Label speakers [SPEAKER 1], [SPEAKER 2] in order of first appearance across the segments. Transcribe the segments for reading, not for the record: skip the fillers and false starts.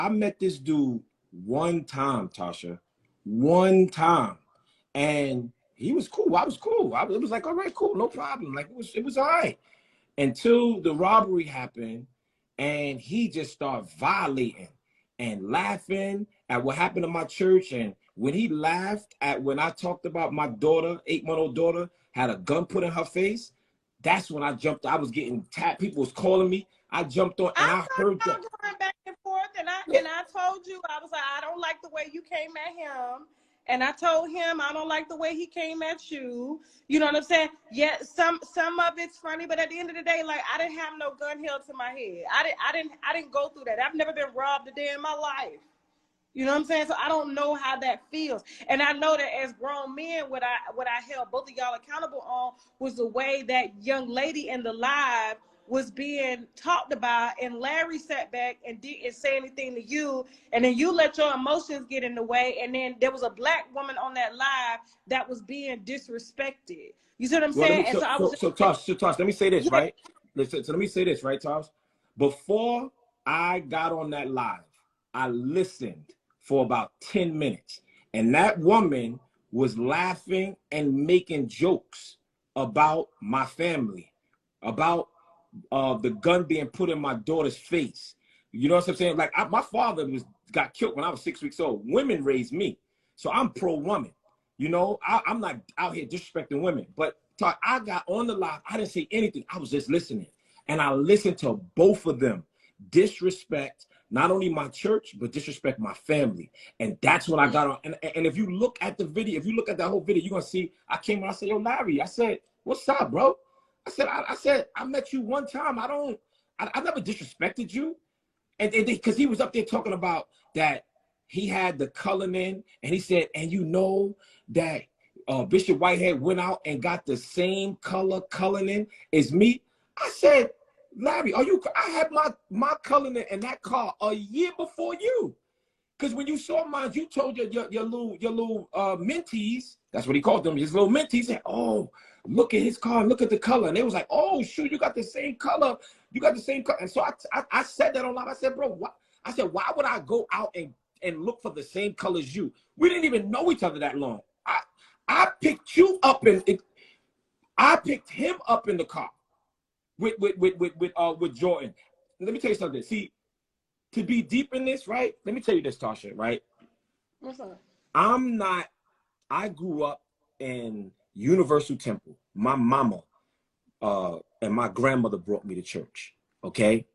[SPEAKER 1] I met this dude one time, Tasha, one time, and he was cool. I was cool. It was like, all right, cool, no problem. Like it was all right until the robbery happened, and he just started violating and laughing at what happened to my church. And when he laughed at when I talked about my daughter, 8-month-old daughter, had a gun put in her face, that's when I jumped. I was getting tapped. People was calling me. I jumped on, and I heard that.
[SPEAKER 2] Going back and forth, and I told you, I was like, I don't like the way you came at him. And I told him I don't like the way he came at you. You know what I'm saying? Yeah, some of it's funny, but at the end of the day, like, I didn't have no gun held to my head. I didn't go through that. I've never been robbed a day in my life. You know what I'm saying? So I don't know how that feels. And I know that as grown men, what I held both of y'all accountable on was the way that young lady in the live was being talked about, and Larry sat back and didn't say anything to you, and then you let your emotions get in the way, and then there was a black woman on that live that was being disrespected. You see what I'm saying?
[SPEAKER 1] So Tosh, let me say this,
[SPEAKER 2] yeah.
[SPEAKER 1] right? So let me say this, right, Tosh? Before I got on that live, I listened for about 10 minutes, and that woman was laughing and making jokes about my family, about the gun being put in my daughter's face. You know what I'm saying? Like, my father got killed when I was 6 weeks old. Women raised me, so I'm pro-woman. You know, I'm not out here disrespecting women. But I got on the live. I didn't say anything. I was just listening, and I listened to both of them disrespect not only my church, but disrespect my family. And that's when I got on. And if you look at the video, if you look at that whole video, you're gonna see I came and I said, yo, Larry, I said, what's up, bro? I said, I met you one time. I never disrespected you. And because he was up there talking about that he had the culling in, and he said, and you know that Bishop Whitehead went out and got the same color culling in as me. I said, Larry, I had my culling in that car a year before you. Because when you saw mine, you told your little mentees, that's what he called them, his little mentees, said, oh, look at his car and look at the color. And they was like, oh, shoot, you got the same color. You got the same color. And so I said that on live. I said, bro, what? I said, why would I go out and look for the same color as you? We didn't even know each other that long. I picked you up, and I picked him up in the car with Jordan. Let me tell you something. See, to be deep in this, right? Let me tell you this, Tasha, right?
[SPEAKER 2] What's up?
[SPEAKER 1] I grew up in Universal Temple. My mama and my grandmother brought me to church, okay?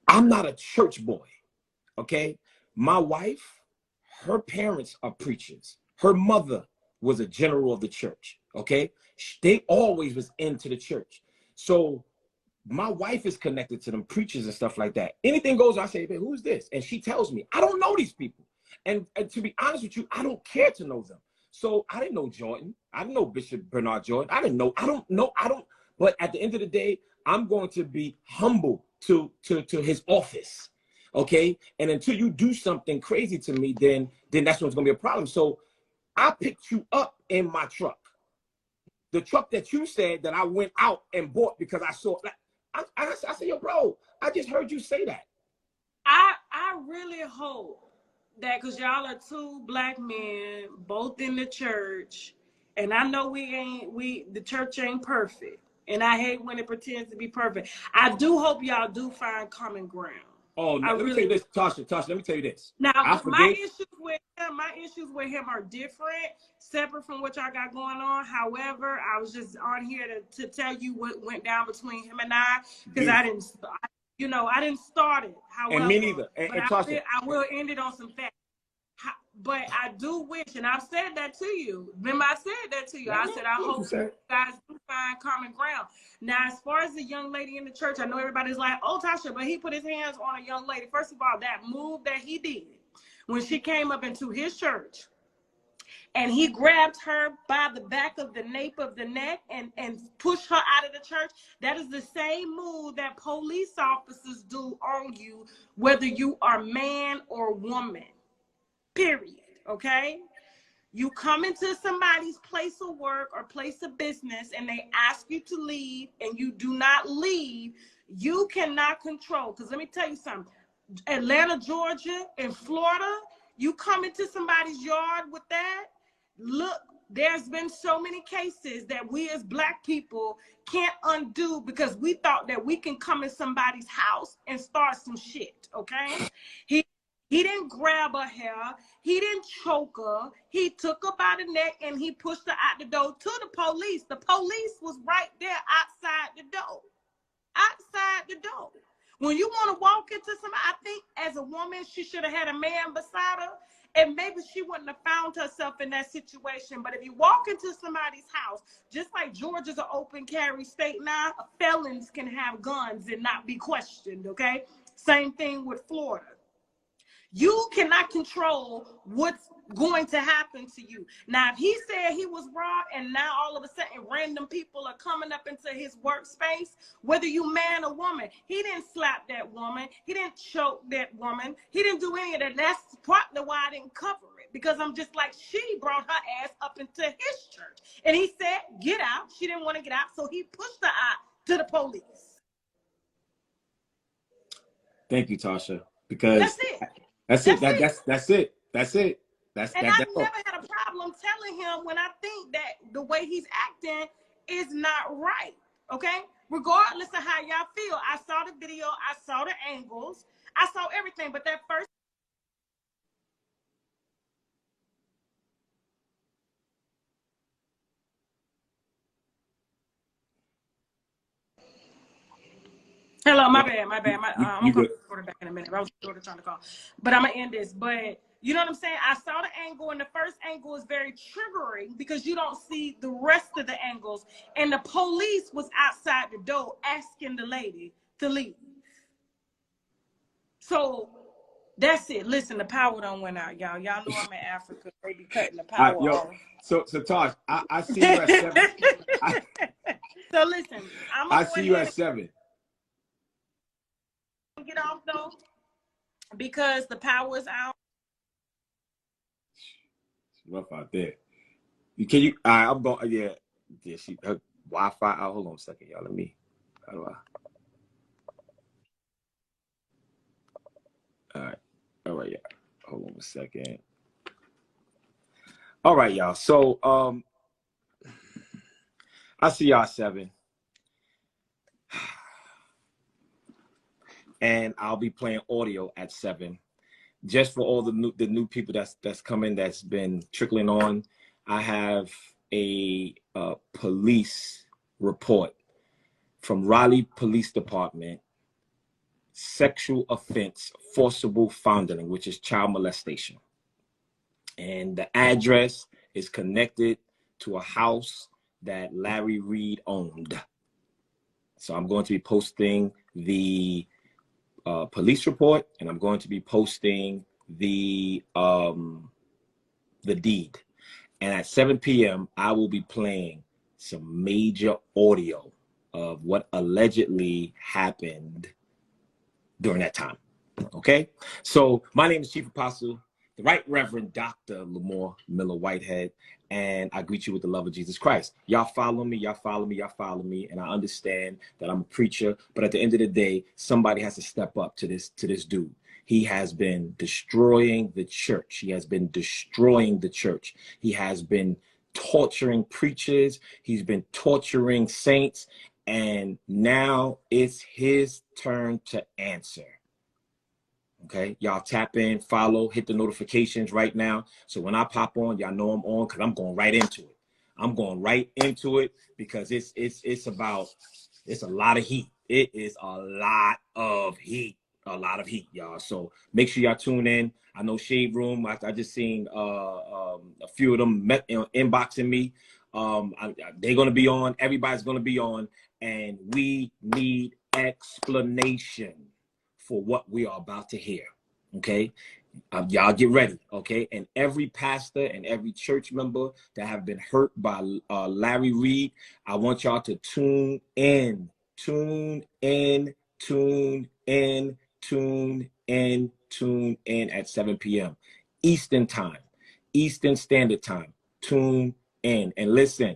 [SPEAKER 1] I'm not a church boy, okay? My wife, her parents are preachers. Her mother was a general of the church, okay? They always was into the church. So my wife is connected to them preachers and stuff like that. Anything goes, I say, hey, who's this? And she tells me, I don't know these people. And to be honest with you, I don't care to know them. So I didn't know Jordan. I didn't know Bishop Bernard Jordan. I don't. But at the end of the day, I'm going to be humble to his office, okay? And until you do something crazy to me, then that's when it's going to be a problem. So I picked you up in my truck. The truck that you said that I went out and bought because I saw, I said, yo, bro, I just heard you say that.
[SPEAKER 2] I really hope that, because y'all are two black men, both in the church, and I know the church ain't perfect, and I hate when it pretends to be perfect. I do hope y'all do find common ground.
[SPEAKER 1] Oh, no, let me tell you this, Tasha, let me tell you this.
[SPEAKER 2] Now, my issues with him are different, separate from what y'all got going on. However, I was just on here to tell you what went down between him and I, because I didn't start it. However,
[SPEAKER 1] and me neither. And
[SPEAKER 2] I will end it on some facts. But I do wish, and I've said that to you. Remember, I said that to you. I said, I hope you guys do find common ground. Now, as far as the young lady in the church, I know everybody's like, oh, Tasha, but he put his hands on a young lady. First of all, that move that he did when she came up into his church, and he grabbed her by the back of the nape of the neck and pushed her out of the church, that is the same move that police officers do on you, whether you are man or woman. Period. Okay? You come into somebody's place of work or place of business and they ask you to leave and you do not leave, you cannot control. Because let me tell you something. Atlanta, Georgia, and Florida, you come into somebody's yard with that, look, there's been so many cases that we as Black people can't undo because we thought that we can come in somebody's house and start some shit, okay? He didn't grab her hair. He didn't choke her. He took her by the neck and he pushed her out the door to the police. The police was right there outside the door. Outside the door. When you want to walk into somebody, I think as a woman, she should have had a man beside her, and maybe she wouldn't have found herself in that situation. But if you walk into somebody's house, just like Georgia's an open carry state now, felons can have guns and not be questioned, okay? Same thing with Florida. You cannot control what's going to happen to you. Now, if he said he was raw and now all of a sudden random people are coming up into his workspace, whether you man or woman, he didn't slap that woman. He didn't choke that woman. He didn't do any of that. That's partly why I didn't cover it, because I'm just like, she brought her ass up into his church. And he said, get out. She didn't want to get out, so he pushed her out to the police.
[SPEAKER 1] Thank you, Tasha, because
[SPEAKER 2] that's it.
[SPEAKER 1] That's it. That's it.
[SPEAKER 2] And I've never had a problem telling him when I think that the way he's acting is not right. Okay? Regardless of how y'all feel. I saw the video, I saw the angles, I saw everything, but that first hello, my bad. I'm going to go back in a minute. I was trying to call. But I'm going to end this. But you know what I'm saying? I saw the angle, and the first angle is very triggering because you don't see the rest of the angles. And the police was outside the door asking the lady to leave. So that's it. Listen, the power done went out, y'all. Y'all know I'm in Africa. They be cutting the power off.
[SPEAKER 1] So Tosh, I see you at 7.
[SPEAKER 2] So listen,
[SPEAKER 1] I see you at 7.
[SPEAKER 2] Get off though, because the power is out.
[SPEAKER 1] It's rough out there. Can you? I'm going. Yeah. Her Wi-Fi out. Hold on a second, y'all. Let me. How do I? All right, yeah. Hold on a second. All right, y'all. So I see y'all 7. And I'll be playing audio at 7, just for all the new people that's coming, that's been trickling on. I have a police report from Raleigh Police Department, sexual offense, forcible fondling, which is child molestation, and the address is connected to a house that Larry Reid owned. So I'm going to be posting the police report, and I'm going to be posting the deed. And at 7 p.m., I will be playing some major audio of what allegedly happened during that time. Okay? So my name is Chief Apostle, the Right Reverend Dr. Lamor Whitehead, and I greet you with the love of Jesus Christ. Y'all follow me, and I understand that I'm a preacher, but at the end of the day, somebody has to step up to this dude. He has been destroying the church. He has been destroying the church. He has been torturing preachers. He's been torturing saints, and now it's his turn to answer. Okay, y'all tap in, follow, hit the notifications right now. So when I pop on, y'all know I'm on, because I'm going right into it. I'm going right into it because it's a lot of heat. It is a lot of heat, y'all. So make sure y'all tune in. I know Shade Room, I just seen a few of them inboxing me. They're going to be on. Everybody's going to be on. And we need explanation for what we are about to hear. Okay, y'all get ready. Okay, and every pastor and every church member that have been hurt by Larry Reid, I want y'all to tune in at 7 p.m. Eastern Standard Time. Tune in and listen.